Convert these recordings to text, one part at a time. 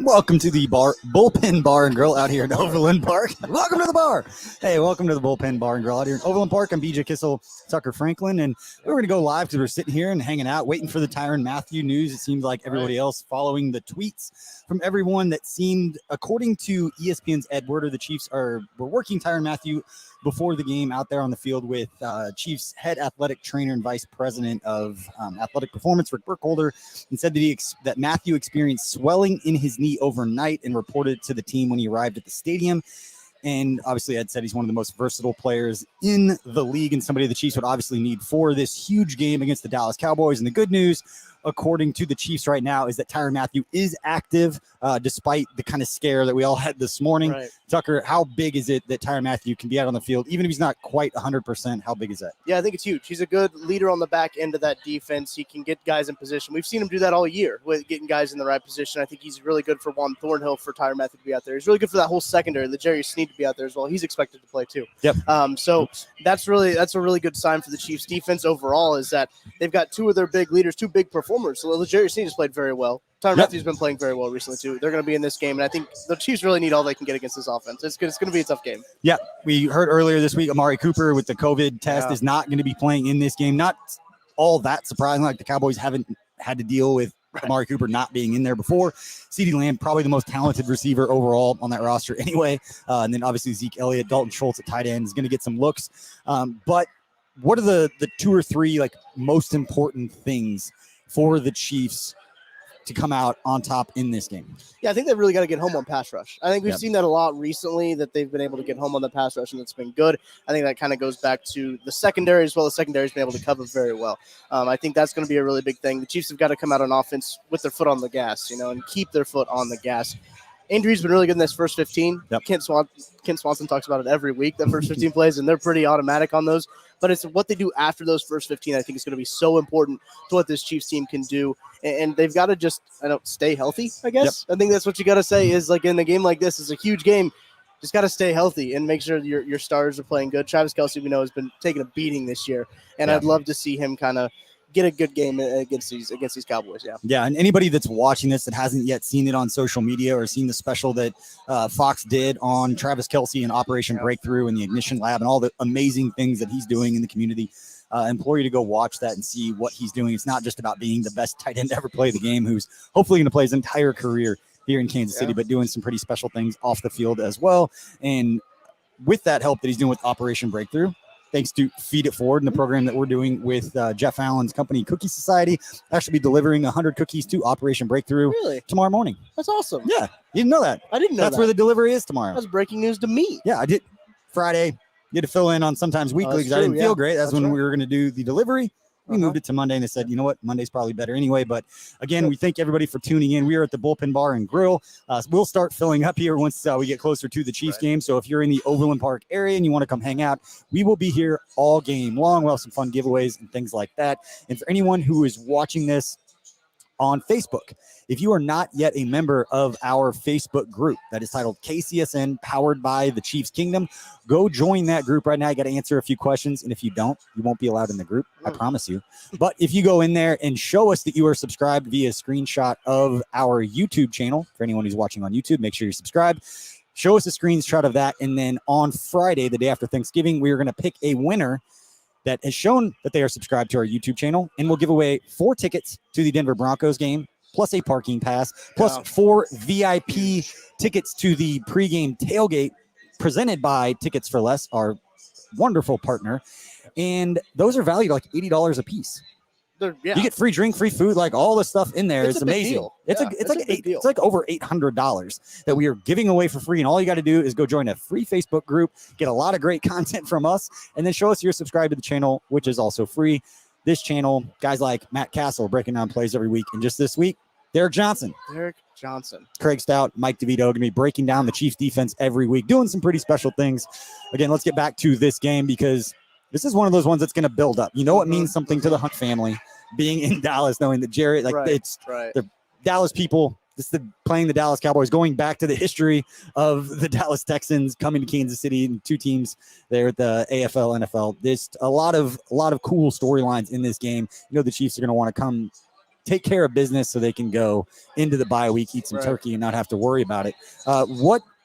Welcome to the Bullpen Bar and Grill out here in Overland Park. Welcome to the bar. Hey, welcome to the Bullpen Bar and Grill out here in Overland Park. I'm BJ Kissel, Tucker Franklin, and we're going to go live because we're sitting here and hanging out, waiting for the Tyrann Mathieu news. It seems like everybody else following the tweets from everyone that seemed, according to ESPN's Ed Werder, the Chiefs were working Tyrann Mathieu before the game out there on the field with Chiefs head athletic trainer and vice president of athletic performance, Rick Burkholder, and said that Mathieu experienced swelling in his knee overnight and reported to the team when he arrived at the stadium. And obviously, Ed said he's one of the most versatile players in the league and somebody the Chiefs would obviously need for this huge game against the Dallas Cowboys. And the good news, according to the Chiefs right now, is that Tyrann Mathieu is active despite the kind of scare that we all had this morning. Right. Tucker, how big is it that Tyrann Mathieu can be out on the field, even if he's not quite 100%? How big is that? Yeah, I think it's huge. He's a good leader on the back end of that defense. He can get guys in position. We've seen him do that all year with getting guys in the right position. I think he's really good for Juan Thornhill, for Tyrann Mathieu to be out there. He's really good for that whole secondary. L'Jarius Sneed to be out there as well. He's expected to play too. Yep. So that's a really good sign for the Chiefs defense overall, is that they've got two of their big leaders, two big performers. So L'Jarius Sneed has played very well. Tyrann Mathieu's been playing very well recently, too. They're going to be in this game, and I think the Chiefs really need all they can get against this offense. It's going to be a tough game. Yeah, we heard earlier this week Amari Cooper with the COVID test is not going to be playing in this game. Not all that surprising. Like, the Cowboys haven't had to deal with Amari Cooper not being in there before. CeeDee Lamb, probably the most talented receiver overall on that roster anyway. And then obviously Zeke Elliott, Dalton Schultz at tight end is going to get some looks. But what are the two or three most important things for the Chiefs to come out on top in this game? Yeah, I think they've really got to get home on pass rush. I think we've seen that a lot recently, that they've been able to get home on the pass rush, and it's been good. I think that kind of goes back to the secondary as well. The secondary's been able to cover very well. I think that's going to be a really big thing. The Chiefs have got to come out on offense with their foot on the gas, and keep their foot on the gas. Andrew's been really good in this first 15. Yep. Kent Swanson talks about it every week, the first 15 plays, and they're pretty automatic on those. But it's what they do after those first 15, I think, is going to be so important to what this Chiefs team can do. And they've got to just stay healthy, I guess. Yep. I think that's what you got to say is, in a game like this, it's a huge game. Just got to stay healthy and make sure your stars are playing good. Travis Kelce, we know, has been taking a beating this year, and I'd love to see him kind of get a good game against these Cowboys. Yeah, and anybody that's watching this that hasn't yet seen it on social media or seen the special that Fox did on Travis Kelce and Operation Breakthrough and the Ignition Lab and all the amazing things that he's doing in the community, implore you to go watch that and see what he's doing. It's not just about being the best tight end to ever play the game, who's hopefully going to play his entire career here in Kansas City, but doing some pretty special things off the field as well. And with that help that he's doing with Operation Breakthrough, thanks to Feed It Forward and the program that we're doing with Jeff Allen's company, Cookie Society, actually be delivering 100 cookies to Operation Breakthrough tomorrow morning. That's awesome. Yeah, you didn't know that. I didn't know That's where the delivery is tomorrow. That's breaking news to me. Yeah, I did. Friday, you had to fill in on sometimes weekly because I didn't feel great. That's when we were going to do the delivery. We moved it to Monday, and they said, you know what, Monday's probably better anyway. But again, we thank everybody for tuning in. We are at the Bullpen Bar and Grill. We'll start filling up here once we get closer to the Chiefs game. So if you're in the Overland Park area and you want to come hang out, we will be here all game long. We'll have some fun giveaways and things like that. And for anyone who is watching this on Facebook, if you are not yet a member of our Facebook group that is titled KCSN Powered by the Chiefs Kingdom, go join that group right now. You got to answer a few questions, and if you don't, you won't be allowed in the group. I promise you. But if you go in there and show us that you are subscribed via screenshot of our YouTube channel, for anyone who's watching on YouTube, make sure you're subscribed. Show us a screenshot of that, and then on Friday, the day after Thanksgiving, we are going to pick a winner that has shown that they are subscribed to our YouTube channel, and we'll give away 4 tickets to the Denver Broncos game, plus a parking pass, plus 4 VIP tickets to the pregame tailgate presented by Tickets for Less, our wonderful partner. And those are valued $80 a piece. You get free drink, free food, all the stuff in there. It's amazing. Deal. It's like over $800 that we are giving away for free. And all you got to do is go join a free Facebook group, get a lot of great content from us, and then show us you're subscribed to the channel, which is also free. This channel, guys like Matt Castle breaking down plays every week. And just this week, Derek Johnson, Craig Stout, Mike DeVito going to be breaking down the Chiefs defense every week, doing some pretty special things. Again, let's get back to this game because this is one of those ones that's going to build up. You know, it means something to the Hunt family being in Dallas, knowing that Jared, it's the Dallas people. This is playing the Dallas Cowboys, going back to the history of the Dallas Texans coming to Kansas City and 2 teams there at the AFL, NFL. There's a lot of cool storylines in this game. You know, the Chiefs are going to want to come take care of business so they can go into the bye week, eat some turkey, and not have to worry about it.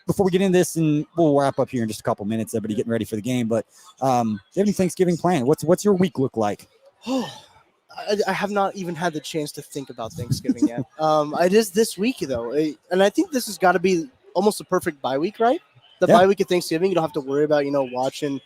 Before we get into this, and we'll wrap up here in just a couple minutes, everybody getting ready for the game, but do you have any Thanksgiving plan? What's your week look like? I have not even had the chance to think about Thanksgiving yet. It is this week, though. And I think this has got to be almost a perfect bye week, right? The bye week of Thanksgiving, you don't have to worry about, watching.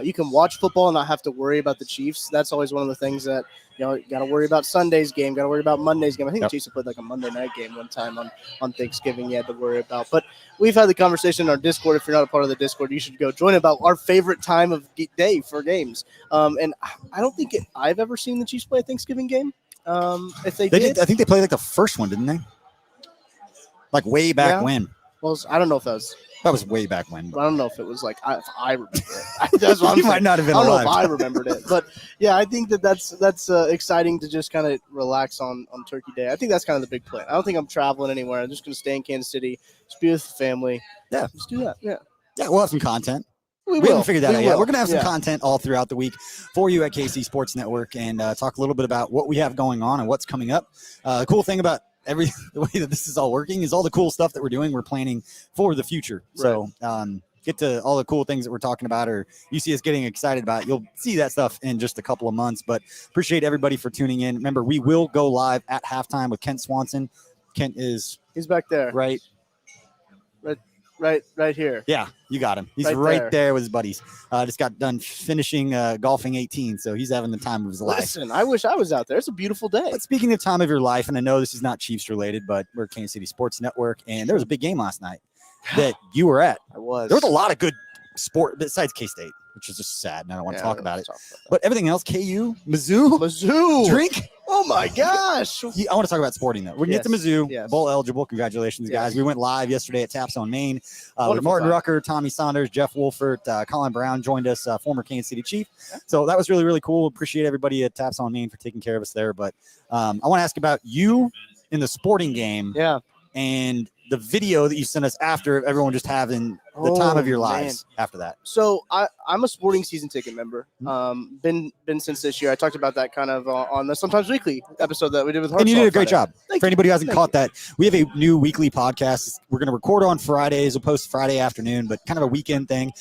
You can watch football and not have to worry about the Chiefs. That's always one of the things that, you got to worry about Sunday's game, got to worry about Monday's game. I think the Chiefs have played like a Monday night game one time on Thanksgiving you had to worry about. But we've had the conversation in our Discord. If you're not a part of the Discord, you should go join about our favorite time of day for games. And I don't think I've ever seen the Chiefs play a Thanksgiving game. If they did. I think they played like the first one, didn't they? Like way back when. Well, I don't know if that was way back when. I don't know if it was like if I remember it. That's what I'm saying. Might not have been I don't alive. know if I remembered it, but yeah, I think that's exciting to just kind of relax on Turkey Day. I think that's kind of the big plan. I don't think I'm traveling anywhere. I'm just going to stay in Kansas City, just be with the family. Yeah, just do that. Yeah, we'll have some content. We will. haven't figured that out yet. We're going to have some content all throughout the week for you at KC Sports Network and talk a little bit about what we have going on and what's coming up. The cool thing about the way that this is all working is all the cool stuff that we're doing, we're planning for the future. Right. So get to all the cool things that we're talking about or you see us getting excited about. You'll see that stuff in just a couple of months, but appreciate everybody for tuning in. Remember, we will go live at halftime with Kent Swanson. Kent he's back there. Right here. Yeah, you got him. He's right there with his buddies. Just got done finishing golfing 18, so he's having the time of his life. Listen, I wish I was out there. It's a beautiful day. But speaking of time of your life, and I know this is not Chiefs related, but we're Kansas City Sports Network, and there was a big game last night that you were at. I was. There was a lot of good sport besides K-State, which is just sad, and I don't want to talk about it. But everything else, KU, Mizzou, drink. Oh my gosh! I want to talk about sporting though. We're gonna get to Mizzou, bowl eligible. Congratulations, guys! We went live yesterday at Taps on Main with Martin Rucker, Tommy Saunders, Jeff Wolfert, Colin Brown joined us, former Kansas City Chief. So that was really, really cool. Appreciate everybody at Taps on Main for taking care of us there. But I want to ask about you in the sporting game. Yeah. And the video that you sent us after everyone just having the time of your lives after that. So I'm a sporting season ticket member. Been since this year. I talked about that kind of on the Sometimes Weekly episode that we did with Hartzell. And you did a great job. For anybody who hasn't caught that, we have a new weekly podcast. We're going to record on Fridays. We'll post Friday afternoon, but kind of a weekend thing.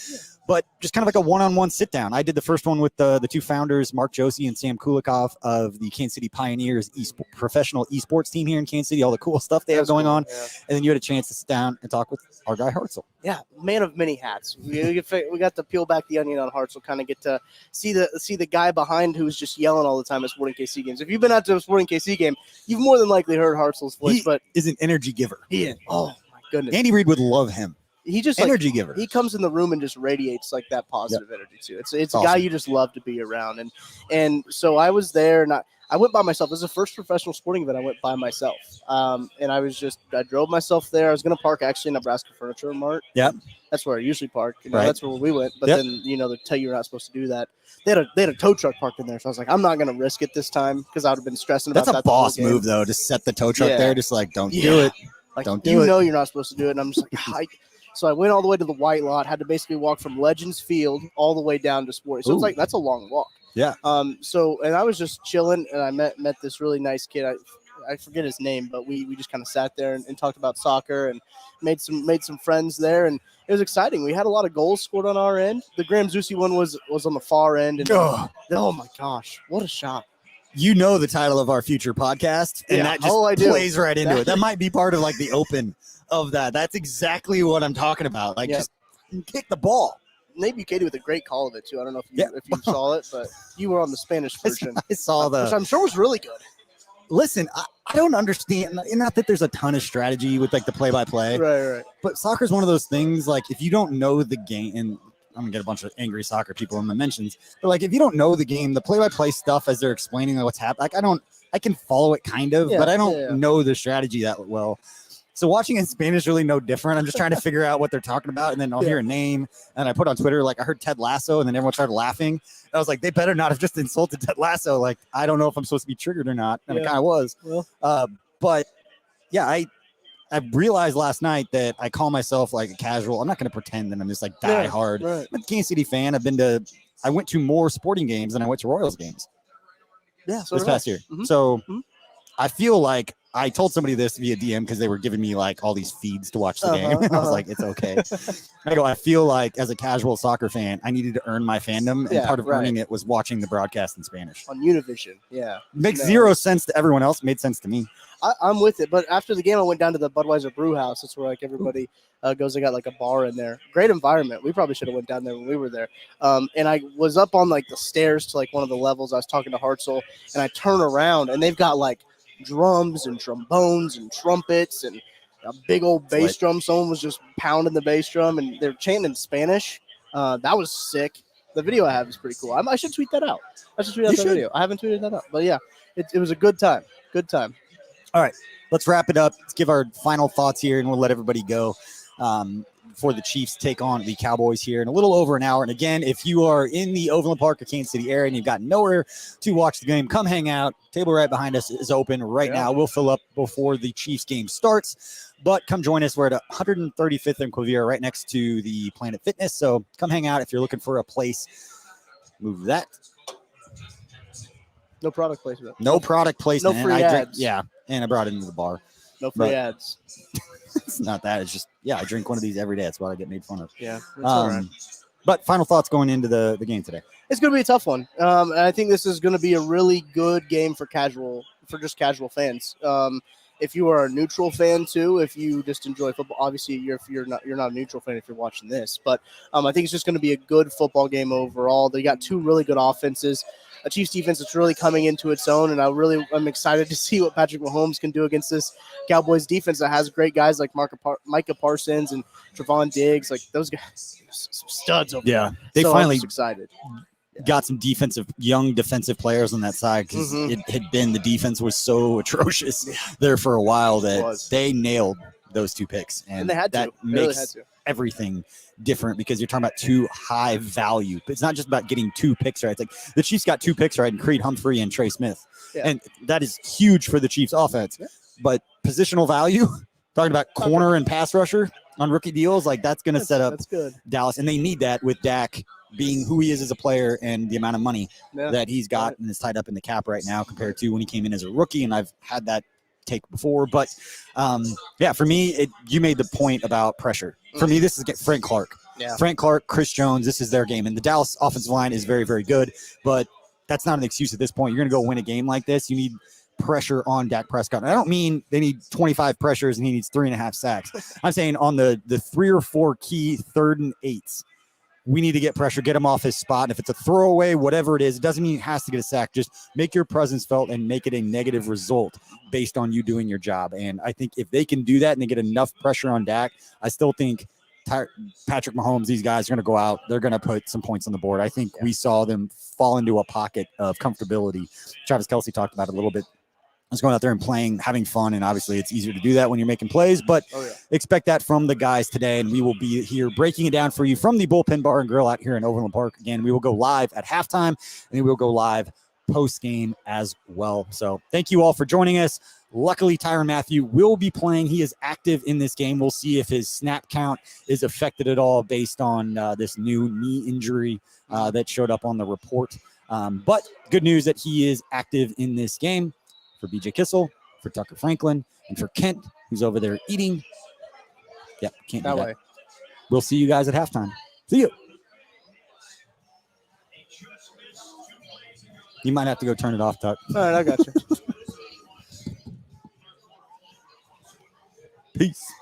But just kind of like a one-on-one sit-down. I did the first one with the two founders, Mark Josie and Sam Kulikov of the Kansas City Pioneers professional esports team here in Kansas City, all the cool stuff they have going on. Yeah. And then you had a chance to sit down and talk with our guy Hartzell. Yeah, man of many hats. We got to peel back the onion on Hartzell, kind of get to see the guy behind who's just yelling all the time at Sporting KC games. If you've been out to a Sporting KC game, you've more than likely heard Hartzell's voice. But is an energy giver. He is. Oh, my goodness. Andy Reid would love him. He just energy giver. He comes in the room and just radiates like that positive energy too. It's awesome. A guy you just love to be around. And so I was there and I went by myself. This is the first professional sporting event I went by myself. And I drove myself there. I was going to park actually in Nebraska Furniture Mart. Yeah. That's where I usually park. That's where we went. But then, they tell you you're not supposed to do that. They had a tow truck parked in there. So I was like, I'm not going to risk it this time because I would have been stressing about that. That's a boss move though, to set the tow truck there. Just like, don't do it. Like, don't do it. You're not supposed to do it. And I'm just like, So I went all the way to the white lot, had to basically walk from Legends Field all the way down to Sporting. So it's like, that's a long walk. Yeah. And I was just chilling and I met this really nice kid. I forget his name, but we just kind of sat there and talked about soccer and made some friends there. And it was exciting. We had a lot of goals scored on our end. The Graham Zusi one was on the far end. And oh my gosh, what a shot. You know the title of our future podcast, and that just plays right into it. That might be part of like the open of that. That's exactly what I'm talking about. Like, just kick the ball. Nate Bukaty with a great call of it too. I don't know if you saw it, but you were on the Spanish version. I saw which I'm sure was really good. Listen, I don't understand. Not that there's a ton of strategy with like the play-by-play, right. But soccer is one of those things. Like, if you don't know the game, and I'm gonna get a bunch of angry soccer people in the mentions, but like, if you don't know the game, the play-by-play stuff as they're explaining what's happening, like I can follow it kind of, but I don't know the strategy that well. So watching in Spanish is really no different. I'm just trying to figure out what they're talking about, and then I'll hear a name, and I put on Twitter, like, I heard Ted Lasso, and then everyone started laughing. And I was like, they better not have just insulted Ted Lasso. Like, I don't know if I'm supposed to be triggered or not, and it kind of was. Well. But yeah, I realized last night that I call myself like a casual. I'm not going to pretend that I'm just like die hard. Right. I'm a Kansas City fan. I went to more sporting games than I went to Royals games. Yeah, this past year. Mm-hmm. So I feel like I told somebody this via DM because they were giving me like all these feeds to watch the game. And I was like, it's okay. I feel like as a casual soccer fan, I needed to earn my fandom. And part of earning it was watching the broadcast in Spanish. On Univision, yeah. Makes zero sense to everyone else. Made sense to me. I'm with it. But after the game, I went down to the Budweiser Brew House. That's where like everybody goes. They got like a bar in there. Great environment. We probably should have went down there when we were there. And I was up on like the stairs to like one of the levels. I was talking to Hartzell, and I turn around, and they've got like drums and trombones and trumpets and a big old bass drum. Someone was just pounding the bass drum, and they're chanting in Spanish. That was sick. The video I have is pretty cool. I should tweet that out. The video. I haven't tweeted that out. But yeah, it was a good time. Good time. All right, let's wrap it up. Let's give our final thoughts here, and we'll let everybody go before the Chiefs take on the Cowboys here in a little over an hour. And again, if you are in the Overland Park or Kansas City area and you've got nowhere to watch the game, come hang out. Table right behind us is open right now. We'll fill up before the Chiefs game starts, but come join us. We're at 135th and Quivira, right next to the Planet Fitness. So come hang out if you're looking for a place. Move that. No product placement. No product placement. No free ads. And I brought it into the bar. No free ads. It's not that. It's just, I drink one of these every day. That's why I get made fun of. Yeah. That's all right. But final thoughts going into the game today. It's going to be a tough one. And I think this is going to be a really good game for just casual fans. If you are a neutral fan too, if you just enjoy football, obviously you're not a neutral fan if you're watching this. But I think it's just going to be a good football game overall. They got two really good offenses. A Chiefs defense that's really coming into its own, and I'm excited to see what Patrick Mahomes can do against this Cowboys defense that has great guys like Micah Parsons and Trevon Diggs, like those guys, some studs over there. They finally excited. Got some young defensive players on that side because it had been the defense was so atrocious there for a while that they nailed those two picks, and they had that to. makes everything different because you're talking about two high value. But it's not just about getting two picks right. It's like the Chiefs got two picks right, and Creed Humphrey and Trey Smith, and that is huge for the Chiefs offense. Yeah. But positional value, talking about corner and pass rusher on rookie deals, like that's going to set up Dallas, and they need that with Dak being who he is as a player and the amount of money that he's got and is tied up in the cap right now compared to when he came in as a rookie. And I've had that take before, but for me, you made the point about pressure. For me, this is Frank Clark. Frank Clark, Chris Jones, this is their game. And the Dallas offensive line is very, very good, but that's not an excuse at this point. You're going to go win a game like this. You need pressure on Dak Prescott. And I don't mean they need 25 pressures and he needs 3.5 sacks. I'm saying on the 3 or 4 key 3rd and 8s, we need to get pressure, get him off his spot. And if it's a throwaway, whatever it is, it doesn't mean he has to get a sack. Just make your presence felt and make it a negative result based on you doing your job. And I think if they can do that and they get enough pressure on Dak, I still think Patrick Mahomes, these guys are going to go out. They're going to put some points on the board. I think we saw them fall into a pocket of comfortability. Travis Kelce talked about it a little bit. Just going out there and playing, having fun, and obviously it's easier to do that when you're making plays, but expect that from the guys today, and we will be here breaking it down for you from the Bullpen Bar and Grill out here in Overland Park. Again, we will go live at halftime, and we will go live post-game as well. So thank you all for joining us. Luckily, Tyrann Mathieu will be playing. He is active in this game. We'll see if his snap count is affected at all based on this new knee injury that showed up on the report. But good news that he is active in this game. For BJ Kissel, for Tucker Franklin, and for Kent, who's over there eating. Yep, can't do that. We'll see you guys at halftime. See you. You might have to go turn it off, Tuck. All right, I got you. Peace.